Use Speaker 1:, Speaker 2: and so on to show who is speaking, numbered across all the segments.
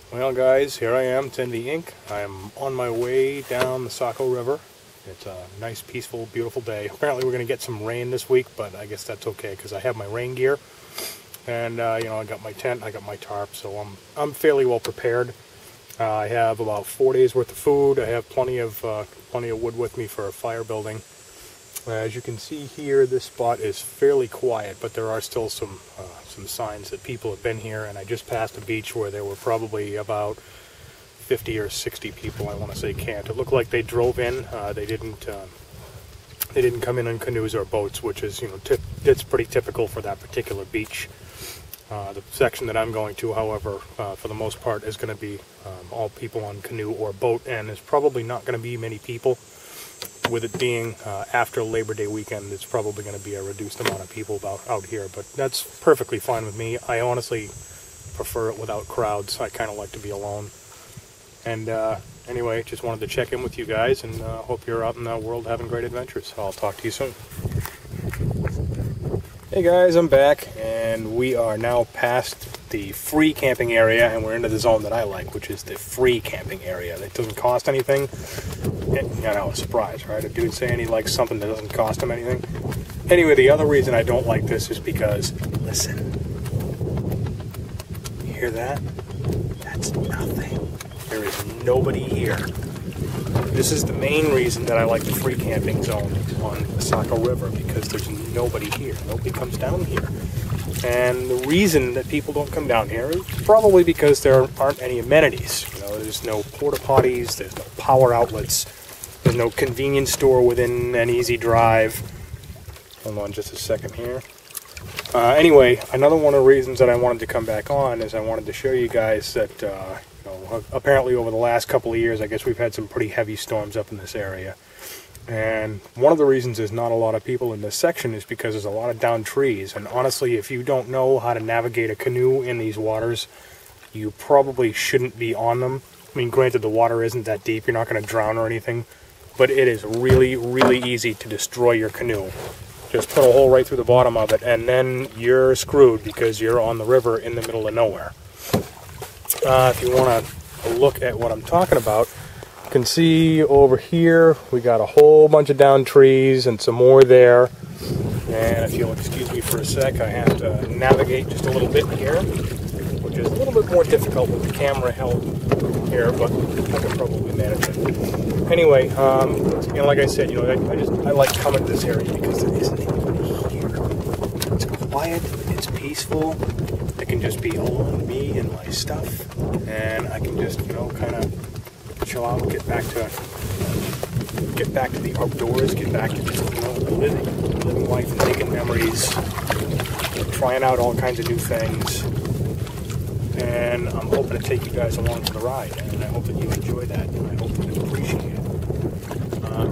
Speaker 1: Well guys, here I am, Tindy Inc. I'm on my way down the Saco River. It's a nice, peaceful, beautiful day. Apparently we're going to get some rain this week, but I guess that's okay because I have my rain gear. And, I got my tent, I got my tarp, so I'm fairly well prepared. I have about 4 days worth of food. I have plenty of wood with me for a fire building. As you can see here, this spot is fairly quiet, but there are still some signs that people have been here, and I just passed a beach where there were probably about 50 or 60 people, I want to say, camped. It looked like they drove in. They didn't come in canoes or boats, which is, it's pretty typical for that particular beach. The section that I'm going to, however, for the most part, is going to be all people on canoe or boat, and there's probably not going to be many people. With it being after Labor Day weekend, it's probably going to be a reduced amount of people out here, but that's perfectly fine with me. I honestly prefer it without crowds. I kind of like to be alone. And anyway, just wanted to check in with you guys, and hope you're out in the world having great adventures. I'll talk to you soon. Hey guys, I'm back, and we are now past the free camping area, and we're into the zone that I like, which is the free camping area. That doesn't cost anything. I know, a surprise, right? A dude saying he likes something that doesn't cost him anything. Anyway, the other reason I don't like this is because, listen, you hear that? That's nothing. There is nobody here. This is the main reason that I like the free camping zone on the Saco River, because there's nobody here. Nobody comes down here. And the reason that people don't come down here is probably because there aren't any amenities. There's no porta potties, there's no power outlets, there's no convenience store within an easy drive. Hold on just a second here. Anyway, another one of the reasons that I wanted to come back on is I wanted to show you guys that apparently over the last couple of years, I guess we've had some pretty heavy storms up in this area. And one of the reasons there's not a lot of people in this section is because there's a lot of downed trees. And honestly, if you don't know how to navigate a canoe in these waters, you probably shouldn't be on them. I mean, granted, the water isn't that deep. You're not going to drown or anything. But it is really, really easy to destroy your canoe. Just put a hole right through the bottom of it, and then you're screwed because you're on the river in the middle of nowhere. If you want to look at what I'm talking about, you can see over here we got a whole bunch of downed trees and some more there. And if you'll excuse me for a sec, I have to navigate just a little bit here, which is a little bit more difficult with the camera held here, but I can probably manage it. Anyway, like I said, I like coming to this area because there isn't anybody here. It's quiet, it's peaceful. I can just be alone, me and my stuff, and I can just, kind of chill out, get back to the outdoors, get back to just, living life and making memories, trying out all kinds of new things. And I'm hoping to take you guys along for the ride, and I hope that you enjoy that, and I hope that you appreciate it.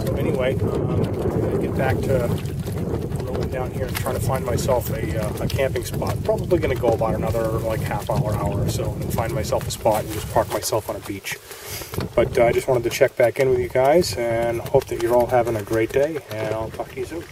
Speaker 1: So anyway, I'm going to get back to rolling down here and trying to find myself a camping spot. Probably going to go about another half hour or so, and find myself a spot and just park myself on a beach. But I just wanted to check back in with you guys, and hope that you're all having a great day, and I'll talk to you soon.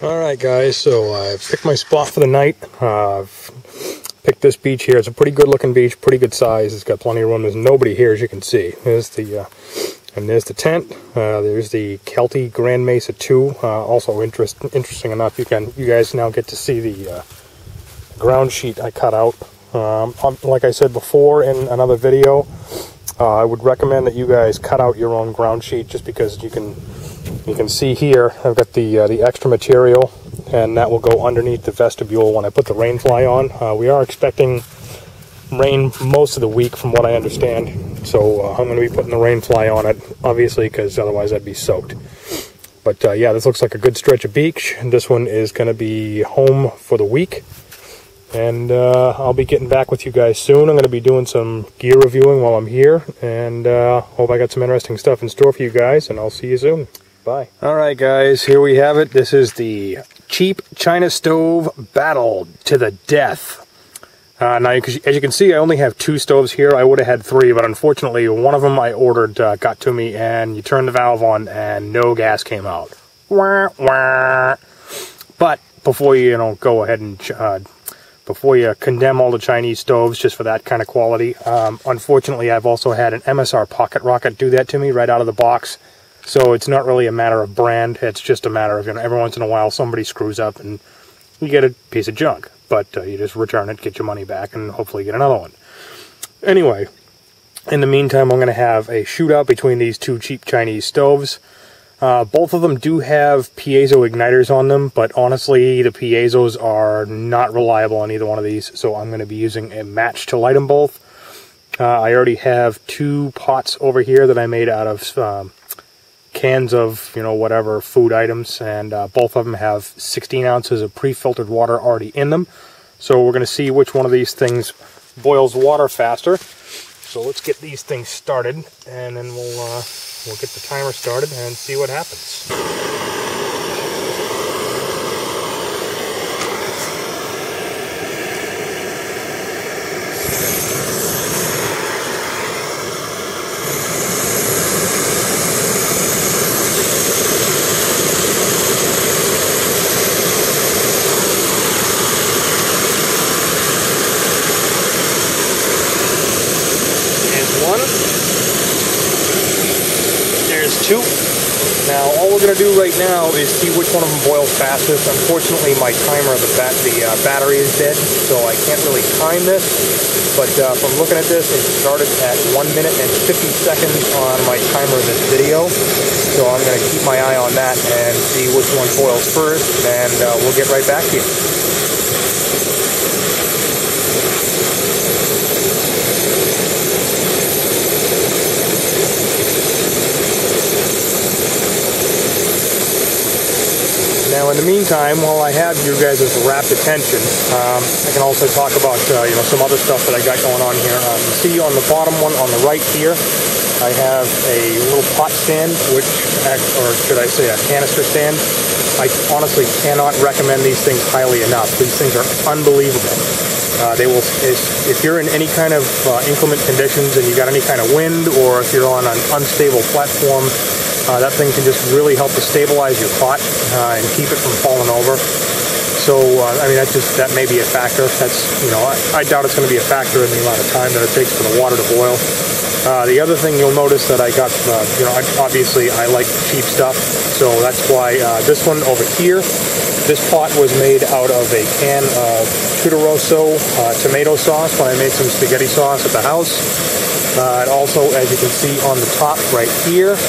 Speaker 1: Alright guys, so I've picked my spot for the night. I've picked this beach here. It's a pretty good looking beach, pretty good size. It's got plenty of room. There's nobody here, as you can see. There's the and there's the tent. There's the Kelty Grand Mesa 2. Also interesting enough, you guys now get to see the ground sheet I cut out. Like I said before in another video, I would recommend that you guys cut out your own ground sheet, just because you can see here I've got the extra material, and that will go underneath the vestibule when I put the rain fly on. We are expecting rain most of the week from what I understand, so I'm going to be putting the rain fly on it, obviously, because otherwise I'd be soaked. But yeah, this looks like a good stretch of beach, and this one is going to be home for the week. And I'll be getting back with you guys soon. I'm going to be doing some gear reviewing while I'm here, and hope I got some interesting stuff in store for you guys, and I'll see you soon. Bye. Alright guys, here we have it. This is the cheap China stove battle to the death. Now, as you can see, I only have 2 stoves here. I would have had 3, but unfortunately one of them I ordered got to me, and you turn the valve on and no gas came out. Wah, wah. But before you go ahead and before you condemn all the Chinese stoves just for that kind of quality, unfortunately I've also had an MSR Pocket Rocket do that to me right out of the box. So it's not really a matter of brand, it's just a matter of, every once in a while somebody screws up and you get a piece of junk. But you just return it, get your money back, and hopefully get another one. Anyway, in the meantime, I'm going to have a shootout between these 2 cheap Chinese stoves. Both of them do have piezo igniters on them, but honestly, the piezos are not reliable on either one of these, so I'm going to be using a match to light them both. I already have 2 pots over here that I made out of cans of, whatever food items, and both of them have 16 ounces of pre-filtered water already in them. So we're going to see which one of these things boils water faster. So let's get these things started, and then we'll get the timer started and see what happens. There's 2. Now all we're going to do right now is see which one of them boils fastest. Unfortunately, my timer, the battery is dead, so I can't really time this. But from looking at this, it started at 1 minute and 50 seconds on my timer in this video. So I'm going to keep my eye on that and see which one boils first, and we'll get right back to you. Now, in the meantime, while I have you guys' rapt attention, I can also talk about some other stuff that I got going on here. You see on the bottom one on the right here, I have a little pot stand, or should I say a canister stand. I honestly cannot recommend these things highly enough. These things are unbelievable. They will, if you're in any kind of inclement conditions and you got any kind of wind, or if you're on an unstable platform, that thing can just really help to stabilize your pot and keep it from falling over. So, I mean, that may be a factor. That's, I doubt it's going to be a factor in the amount of time that it takes for the water to boil. The other thing you'll notice that I got, obviously I like cheap stuff, so that's why this one over here, this pot was made out of a can of Chudoroso tomato sauce when I made some spaghetti sauce at the house. And also, as you can see on the top right here,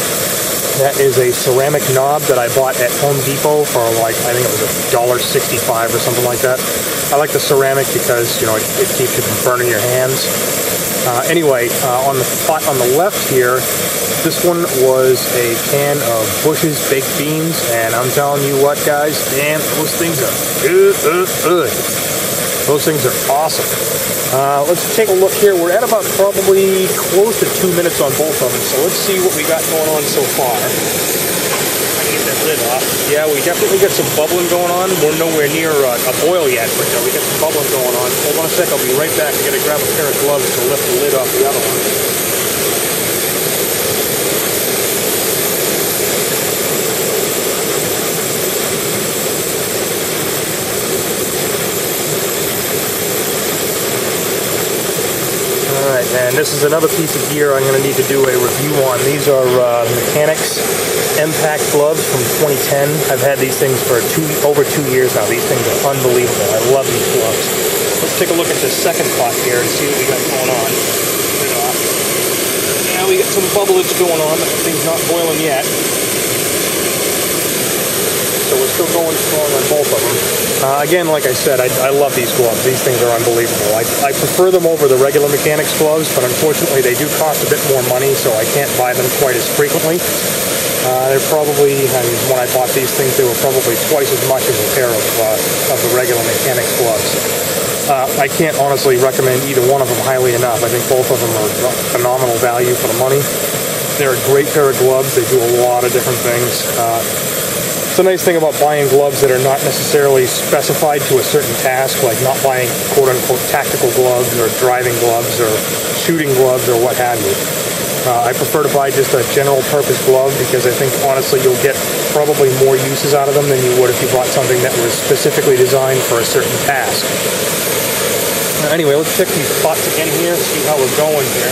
Speaker 1: that is a ceramic knob that I bought at Home Depot for I think it was $1.65 or something like that. I like the ceramic because, it keeps you from burning your hands. Anyway, on the pot on the left here, this one was a can of Bush's baked beans, and I'm telling you what, guys, man, those things are good. Those things are awesome. Let's take a look here. We're at about probably close to 2 minutes on both of them, so let's see what we got going on so far. I can get that lid off. Yeah, we definitely got some bubbling going on. We're nowhere near a boil yet, but we got some bubbling going on. Hold on a sec, I'll be right back. I gotta grab a pair of gloves to lift the lid off the other one. And this is another piece of gear I'm going to need to do a review on. These are Mechanics Impact gloves from 2010. I've had these things for over 2 years now. These things are unbelievable. I love these gloves. Let's take a look at this second pot here and see what we got going on. Now we got some bubblage going on, but the thing's not boiling yet. So we're still going strong on both of them. Again, like I said, I love these gloves. These things are unbelievable. I prefer them over the regular Mechanics gloves, but unfortunately they do cost a bit more money, so I can't buy them quite as frequently. They're probably, when I bought these things, they were probably twice as much as a pair of the regular Mechanics gloves. I can't honestly recommend either one of them highly enough. I think both of them are phenomenal value for the money. They're a great pair of gloves. They do a lot of different things. It's a nice thing about buying gloves that are not necessarily specified to a certain task, like not buying quote-unquote tactical gloves or driving gloves or shooting gloves or what have you. I prefer to buy just a general purpose glove because I think honestly you'll get probably more uses out of them than you would if you bought something that was specifically designed for a certain task. Anyway, let's check these pots again here, see how we're going here.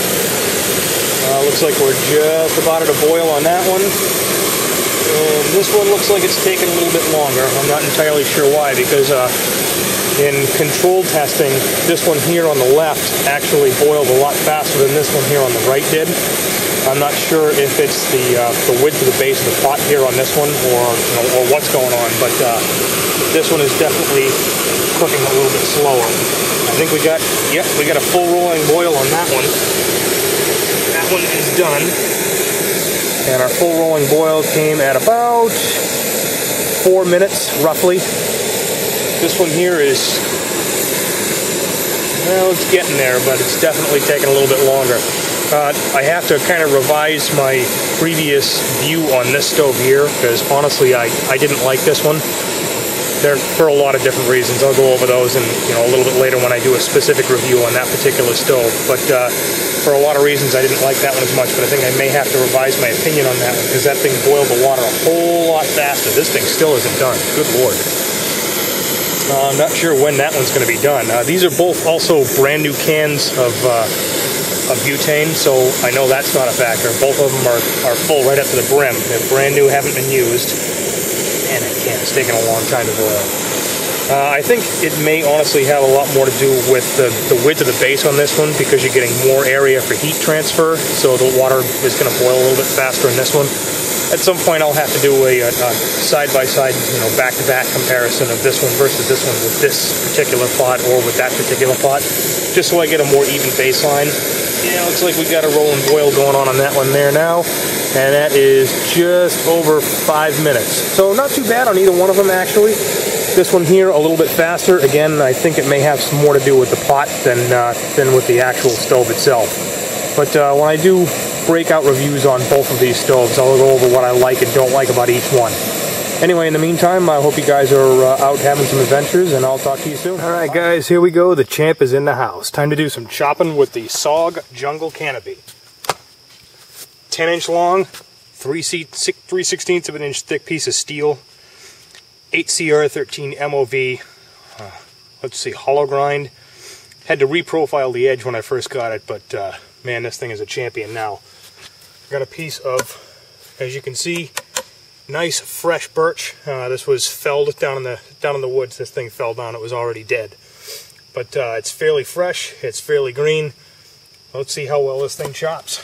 Speaker 1: Looks like we're just about at a boil on that one. And this one looks like it's taking a little bit longer. I'm not entirely sure why, because in control testing, this one here on the left actually boiled a lot faster than this one here on the right did. I'm not sure if it's the width of the base of the pot here on this one, or what's going on, but this one is definitely cooking a little bit slower. I think we got a full rolling boil on that one. That one is done. And our full rolling boil came at about 4 minutes, roughly. This one here is, well, it's getting there, but it's definitely taking a little bit longer. I have to kind of revise my previous view on this stove here, because honestly, I didn't like this one. For a lot of different reasons. I'll go over those in a little bit later when I do a specific review on that particular stove. But for a lot of reasons, I didn't like that one as much. But I think I may have to revise my opinion on that one because that thing boiled the water a whole lot faster. This thing still isn't done. Good Lord. I'm not sure when that one's going to be done. These are both also brand new cans of butane, so I know that's not a factor. Both of them are full right up to the brim. They're brand new, haven't been used. Man, that can is taking a long time to boil. I think it may honestly have a lot more to do with the width of the base on this one because you're getting more area for heat transfer, so the water is going to boil a little bit faster in this one. At some point I'll have to do a side-by-side, back-to-back comparison of this one versus this one with this particular pot or with that particular pot, just so I get a more even baseline. Yeah, looks like we got a rolling boil going on that one there now, and that is just over 5 minutes. So not too bad on either one of them, actually. This one here a little bit faster. Again, I think it may have some more to do with the pot than with the actual stove itself. But when I do breakout reviews on both of these stoves, I'll go over what I like and don't like about each one. Anyway, in the meantime, I hope you guys are out having some adventures, and I'll talk to you soon. Alright guys, here we go. The champ is in the house. Time to do some chopping with the SOG Jungle Canopy. 10-inch long, 3/16 of an inch thick piece of steel, 8CR13 MOV, let's see, hollow grind. Had to reprofile the edge when I first got it, but man, this thing is a champion now. Got a piece of, as you can see, nice fresh birch. This was felled down in the woods. This thing fell down. It was already dead. But it's fairly fresh. It's fairly green. Let's see how well this thing chops.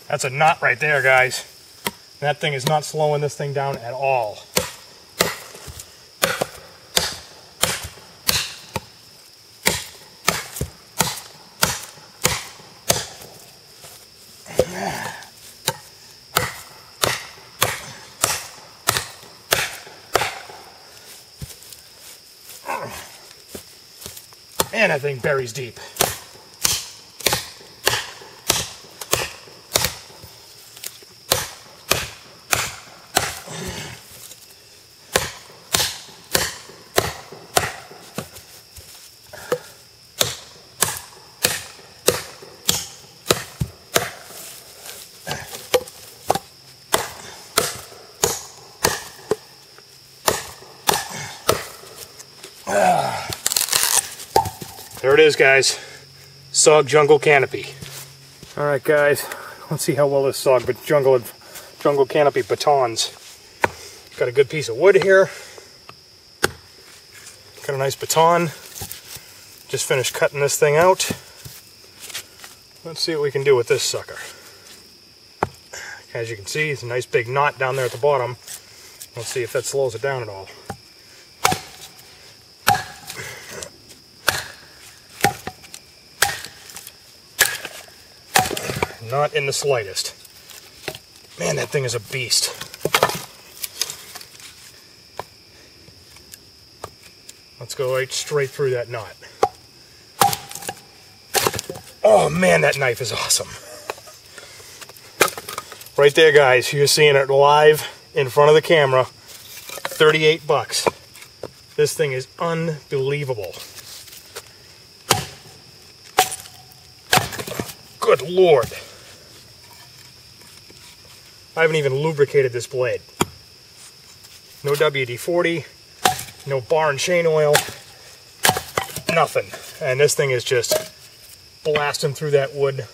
Speaker 1: That's a knot right there, guys. That thing is not slowing this thing down at all. Man, that thing buries deep. There it is, guys. SOG Jungle Canopy. Alright guys, let's see how well this SOG Jungle Canopy batons. Got a good piece of wood here. Got a nice baton. Just finished cutting this thing out. Let's see what we can do with this sucker. As you can see, it's a nice big knot down there at the bottom. Let's see if that slows it down at all. Not in the slightest. Man, that thing is a beast. Let's go right straight through that knot. Oh man, that knife is awesome. Right there, guys. You're seeing it live in front of the camera. 38 bucks. This thing is unbelievable. Good Lord. I haven't even lubricated this blade. No WD-40, no bar and chain oil, nothing. And this thing is just blasting through that wood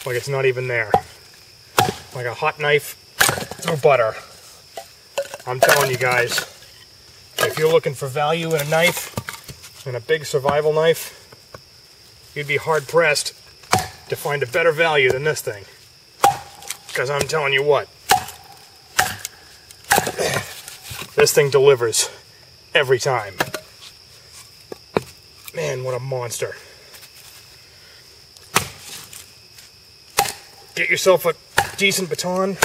Speaker 1: like it's not even there. Like a hot knife through butter. I'm telling you guys, if you're looking for value in a knife, in a big survival knife, you'd be hard-pressed to find a better value than this thing. Because I'm telling you what, this thing delivers every time. Man, what a monster. Get yourself a decent baton,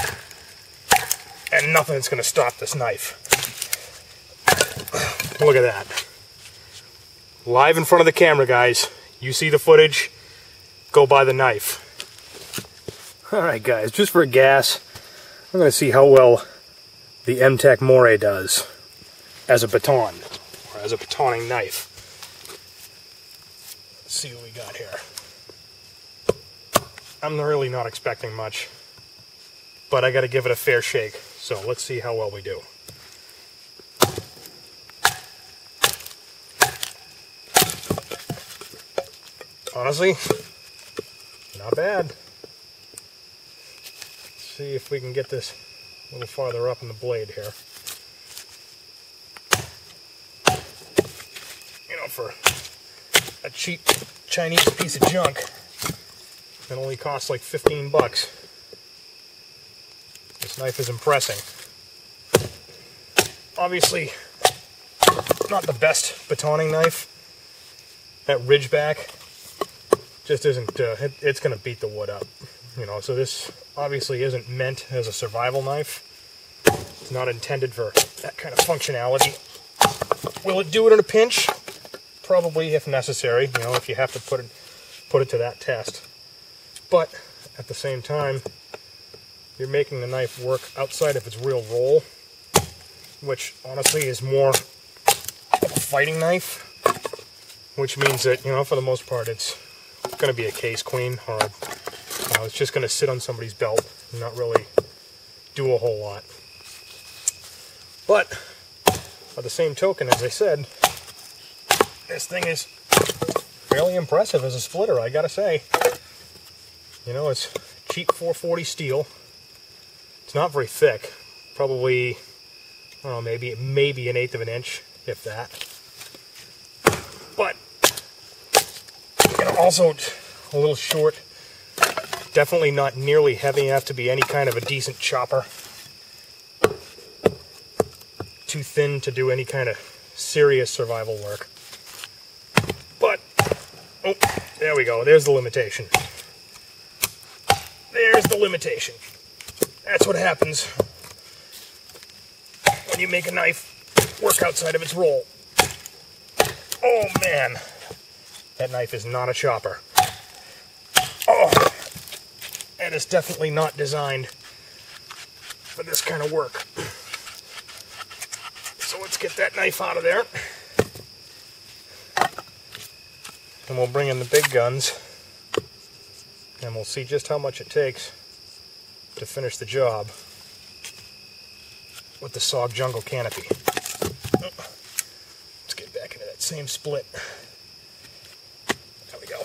Speaker 1: and nothing's going to stop this knife. Look at that. Live in front of the camera, guys. You see the footage, go buy the knife. Alright guys, just for gas, I'm going to see how well the MTech Moray does as a baton, or as a batoning knife. Let's see what we got here. I'm really not expecting much, but I got to give it a fair shake, so let's see how well we do. Honestly, not bad. See if we can get this a little farther up in the blade here. You know, for a cheap Chinese piece of junk that only costs like 15 bucks, this knife is impressing. Obviously, not the best batoning knife. That Ridgeback just isn't, it's going to beat the wood up. You know, so this obviously isn't meant as a survival knife. It's not intended for that kind of functionality. Will it do it in a pinch? Probably, if necessary, you know, if you have to put it to that test. But at the same time, you're making the knife work outside of its real role, which honestly is more of a fighting knife, which means that, you know, for the most part, it's going to be a case queen, or it's just going to sit on somebody's belt and not really do a whole lot. But, by the same token, as I said, this thing is fairly impressive as a splitter, I gotta say. You know, it's cheap 440 steel. It's not very thick. Probably, I don't know, maybe 1/8 of an inch, if that. But, you know, also a little short. Definitely not nearly heavy enough to be any kind of a decent chopper. Too thin to do any kind of serious survival work. But, oh, there we go. There's the limitation. There's the limitation. That's what happens when you make a knife work outside of its role. Oh, man. That knife is not a chopper. Oh, and it's definitely not designed for this kind of work. So let's get that knife out of there. And we'll bring in the big guns. And we'll see just how much it takes to finish the job with the SOG Jungle Canopy. Let's get back into that same split. There we go.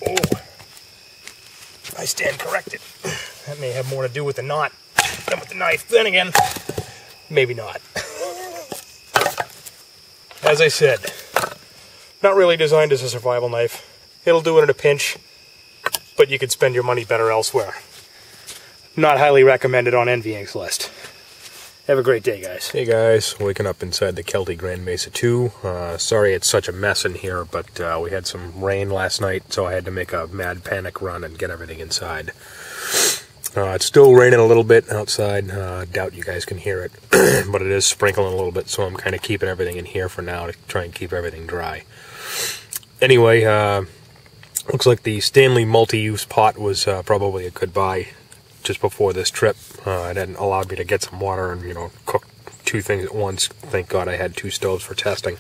Speaker 1: Oh, I stand corrected. That may have more to do with the knot than with the knife. Then again, maybe not. As I said, not really designed as a survival knife. It'll do it in a pinch, but you could spend your money better elsewhere. Not highly recommended on Envying's list. Have a great day, guys.
Speaker 2: Hey guys, waking up inside the Kelty Grand Mesa 2. Sorry it's such a mess in here, but we had some rain last night, so I had to make a mad panic run and get everything inside. It's still raining a little bit outside. Doubt you guys can hear it, but it is sprinkling a little bit, so I'm kind of keeping everything in here for now to try and keep everything dry. Anyway, looks like the Stanley multi-use pot was probably a good buy just before this trip. It hadn't allowed me to get some water and, cook two things at once. Thank God I had two stoves for testing.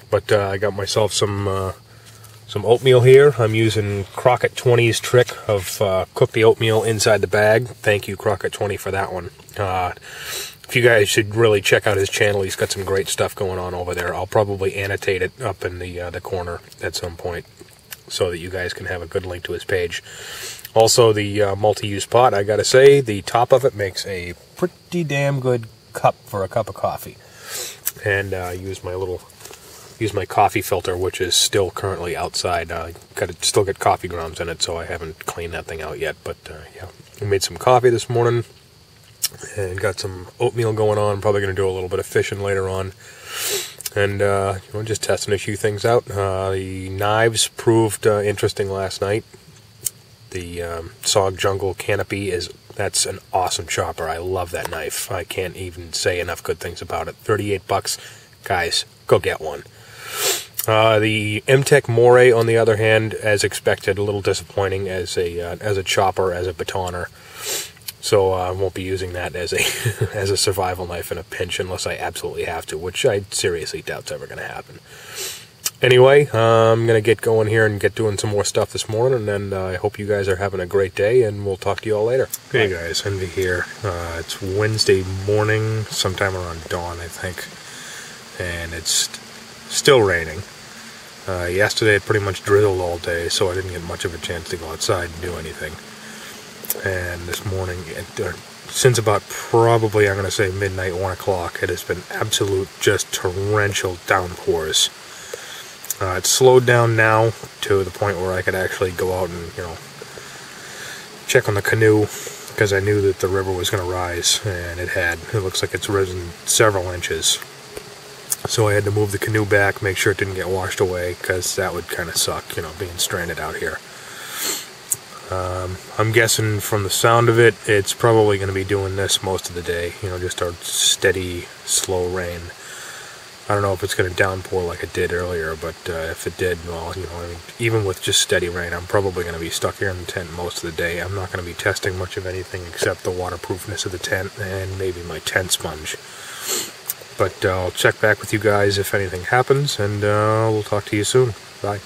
Speaker 2: But I got myself some oatmeal here. I'm using Crockett 20's trick of cook the oatmeal inside the bag. Thank you, Crockett 20, for that one. If you guys should really check out his channel, he's got some great stuff going on over there. I'll probably annotate it up in the corner at some point so that you guys can have a good link to his page. Also, the multi-use pot, I gotta say, the top of it makes a pretty damn good cup for a cup of coffee. And use my coffee filter, which is still currently outside. Still got coffee grounds in it, so I haven't cleaned that thing out yet. But yeah, I made some coffee this morning and got some oatmeal going on. Probably going to do a little bit of fishing later on, and just testing a few things out. The knives proved interesting last night. The SOG Jungle Canopy that's an awesome chopper. I love that knife. I can't even say enough good things about it. $38, guys, go get one. The MTech Moray, on the other hand, as expected, a little disappointing as a chopper, as a batoner. So I won't be using that as a as a survival knife in a pinch unless I absolutely have to, which I seriously doubt's ever going to happen. Anyway, I'm going to get going here and get doing some more stuff this morning, and then I hope you guys are having a great day, and we'll talk to you all later. Hey guys, Envy here. It's Wednesday morning, sometime around dawn, I think, and it's still raining. Yesterday it pretty much drizzled all day, so I didn't get much of a chance to go outside and do anything. And this morning, since about probably, I'm going to say midnight, 1 o'clock, it has been absolute just torrential downpours. It's slowed down now to the point where I could actually go out and, check on the canoe, because I knew that the river was going to rise, and it looks like it's risen several inches. So I had to move the canoe back, make sure it didn't get washed away, because that would kind of suck, being stranded out here. I'm guessing from the sound of it, it's probably going to be doing this most of the day, just a steady, slow rain. I don't know if it's going to downpour like it did earlier, but if it did, well, even with just steady rain, I'm probably going to be stuck here in the tent most of the day. I'm not going to be testing much of anything except the waterproofness of the tent and maybe my tent sponge. But I'll check back with you guys if anything happens, and we'll talk to you soon. Bye.